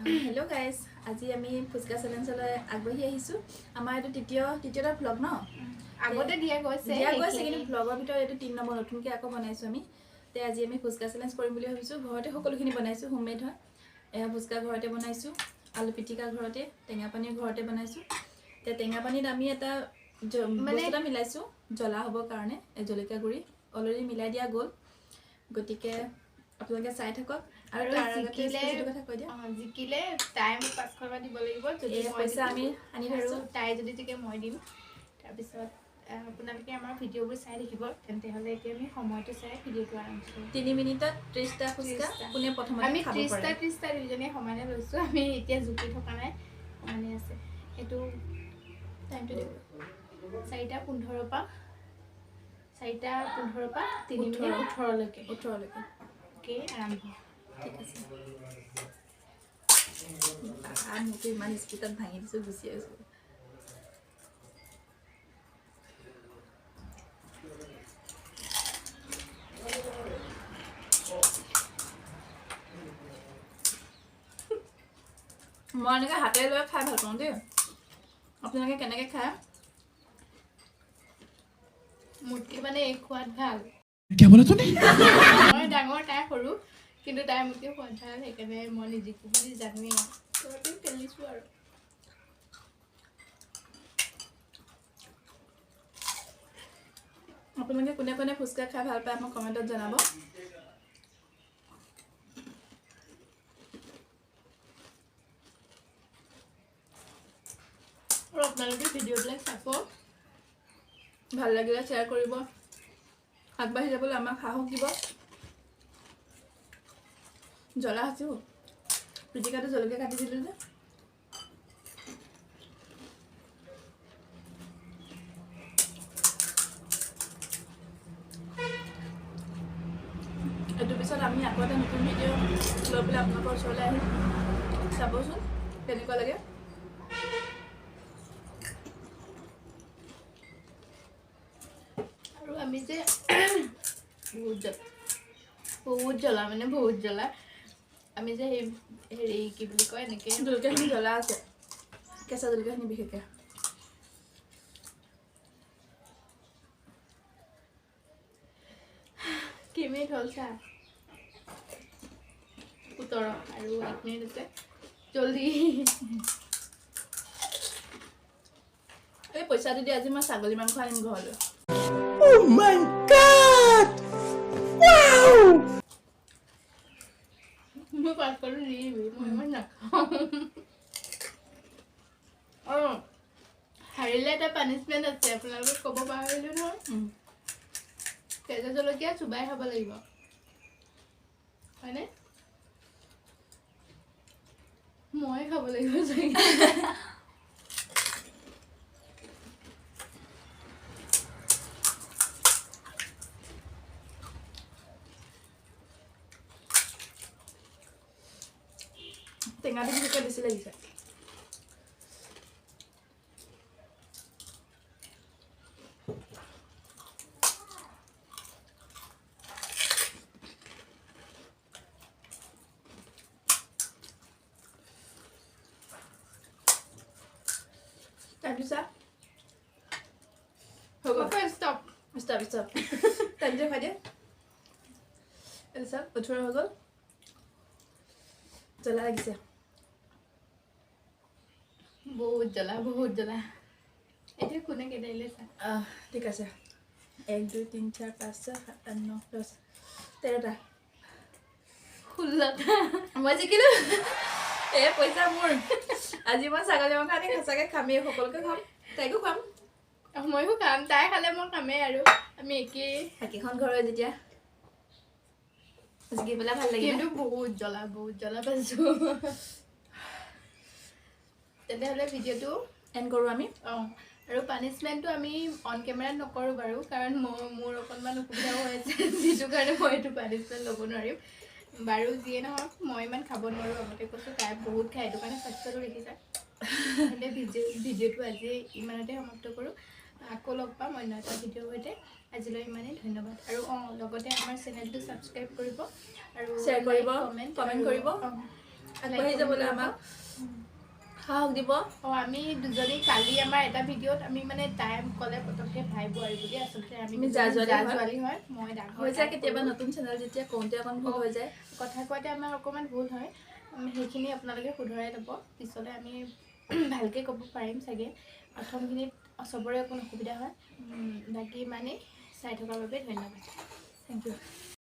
Hello guys, আজি আমি ফুচকা চ্যালেঞ্জলৈ আগবাঢ়ি আহিছো। আমাৰ এটো তৃতীয়টা ভ্লগ ন। আগতে দিয়া গৈছে কিন্তু ভ্লগৰ ভিতৰত এটো 3 নম্বৰ নতুনকৈ আকৌ বনাইছো আমি। তে আজি আমি ফুচকা চ্যালেঞ্জ কৰিম বুলি ভাবিছো। ঘৰতে সকলোখিনি বনাইছো, হোমমেড হয়। এয়া ফুচকা ঘৰতে বনাইছো, আলু পিটিকা ঘৰতে, টেঙা পানী ঘৰতে বনাইছো। তে টেঙা পানীত আমি এটা বস্তুটা মিলাইছো জ্বলা হ'বৰ কাৰণে, জলকীয়া গুড়ি অলৰেডি মিলাই দিয়া গ'ল। গতিকে আপোনালোকে চাই থাকক। আৰু তাৰ আগতে স্পেচিটো কথা কৈ দিয়া। জিকিলে টাইম 500 টকা দিব লাগিব, যদি পইচা আমি আনি থৈছো। তাই যদি জিকে মই দিম। তাৰ পিছত আপোনালোকে আমাৰ ভিডিঅ'বোৰ চাই থাকিব, তেন্তে হ'লে এতিয়া আমি সময়টো চাই ভিডিঅ'টো আৰম্ভ কৰিম। 3 মিনিটত 30টা ফুচকা কোনে প্ৰথমতে আমি খাব পাৰে। 30টা দুজনে সমানে লৈছো। আমি এতিয়া জুকি থকা নাই, সমানে আছে। সেইটো টাইমটো দিব 4:15 পৰা 4:15 পৰা 3 মিনিট 18 লৈকে। ওকে, আৰম্ভ। ঠিক আছে। মোকো ইমান স্পীডত ভাঙি দিছো, গুচি আহিছো। মই এনেকৈ হাতেৰে লৈ খাই ভাল পাওঁ দেই। আপোনালোকে কেনেকৈ খায়? মোতকে মানে এই খোৱাত ভাল। क्या बोला तूने? মই ডাঙৰ, তাই সৰু, কিন্তু তাই মোতকে খোৱাত ভাল। সেইকাৰণে মই নিজিকো বুলি জানোৱেই, তথাপিও খেলিছোঁ আৰু। আপোনালোকে কোনে কোনে ফুচকা খাই ভাল পায় মোক কমেণ্টত জনাব। আৰু আপোনালোকে ভিডিঅ'বিলাক চাব, ভাল লাগিলে শ্বেয়াৰ কৰিব, আগবাঢ়ি যাবলৈ আমাক সাহস দিব। জ্বলা আছো, পিটিকাটো জলকীয়া কাটি দিলোঁ যে। এইটোৰ পিছত আমি আকৌ এটা নতুন ভিডিঅ' লৈ পেলাই আপোনালোকৰ ওচৰলৈ আহিম। চাবচোন কেনেকুৱা লাগে। আৰু আমি যে বহুত জ্বলা মানে বহুত জ্বলা। আমি যে সেই হেৰি কি বুলি কয়, এনেকৈ জলকীয়াখিনি জ্বলা আছে, কেঁচা জলকীয়াখিনি বিশেষকৈ। কি মিনিট হ'ল চা? 17 আৰু 1 মিনিট আছে। জলদি। এই পইচাটো দি আজি মই ছাগলী মাংস আনিম ঘৰলৈ। Oh my God! Wow! মই পাছপৰ্টটো দি দিবি, মই ইমান নাখাওঁ। অঁ, হাৰিলে এটা পানিছমেণ্ট আছে, আপোনালোকক ক'ব পাহৰিলোঁ নহয়। কেঁচা জলকীয়া চুবাই খাব লাগিব, হয়নে? মই খাব লাগিব চাগে। টেঙাটো বিশেষকৈ বেছি লাগিছে। তাৰপিছত হৈ গ'ল। ষ্টপ। তাৰপিছত খাই দিয়ে। তাৰপিছত 18 হৈ গ'ল। জ্বলা লাগিছে, বহুত জ্বলা, বহুত জ্বলা। এতিয়া কোনে কেইটাইলে চা। ঠিক আছে। 1 2 3 4 5 6 7 8 9 10 13টা 16টা। মই জিকিলোঁ। এই পইচা মোৰ। আজি মই ছাগলী মাংস আনি সঁচাকৈ খামেই, সকলোকে খুৱাম, তাইকো খুৱাম। ময়ো খাম, তাই খালে মই খামেই আৰু আমি একেই। একেখন ঘৰৰ যেতিয়া জিকি পেলাই ভাল লাগিল। কিন্তু বহুত জ্বলা পাইছোঁ। তেনেহ'লে ভিডিঅ'টো এণ্ড কৰোঁ আমি। অঁ, আৰু পানিছমেণ্টটো আমি অন কেমেৰাত নকৰোঁ বাৰু, কাৰণ মোৰ অকণমান অসুবিধাও হৈ আছে, যিটো কাৰণে মই এইটো পানিছমেণ্ট ল'ব নোৱাৰিম বাৰু। যিয়ে নহওক, মই ইমান খাব নোৱাৰোঁ, আগতে কৈছোঁ। তাই বহুত খায়, সেইটো কাৰণে স্বাস্থ্যটো দেখিছা। তেন্তে ভিডিঅ'টো আজি ইমানতে সমাপ্ত কৰোঁ। আকৌ লগ পাম অন্য এটা ভিডিঅ'ৰ সৈতে। আজিলৈ ইমানেই, ধন্যবাদ। আৰু লগতে আমাৰ চেনেলটো ছাবস্ক্ৰাইব কৰিব আৰু শ্বেয়াৰ কৰিব, কমেণ্ট কমেণ্ট কৰিব। আগবাঢ়ি যাবলৈ আমাক সাহস দিব। আমি দুজনী কালি আমাৰ এটা ভিডিঅ'ত আমি মানে টাইম ক'লে পটককৈ ভাই বোৱাৰী বুলি আচলতে আমি আমি ছোৱালী হয় মই ডাঙৰ হৈ যায় কেতিয়াবা নতুন চেনেল যেতিয়া কওঁতে অকণ ভুল হৈ যায়, কথা কোৱাতে আমাৰ অকণমান ভুল হয়, সেইখিনি আপোনালোকে শুধৰাই ল'ব। পিছলৈ আমি ভালকৈ ক'ব পাৰিম চাগে। প্ৰথমখিনিত চবৰে অকণ অসুবিধা হয়। বাকী ইমানেই, চাই থকাৰ বাবে ধন্যবাদ। Thank U.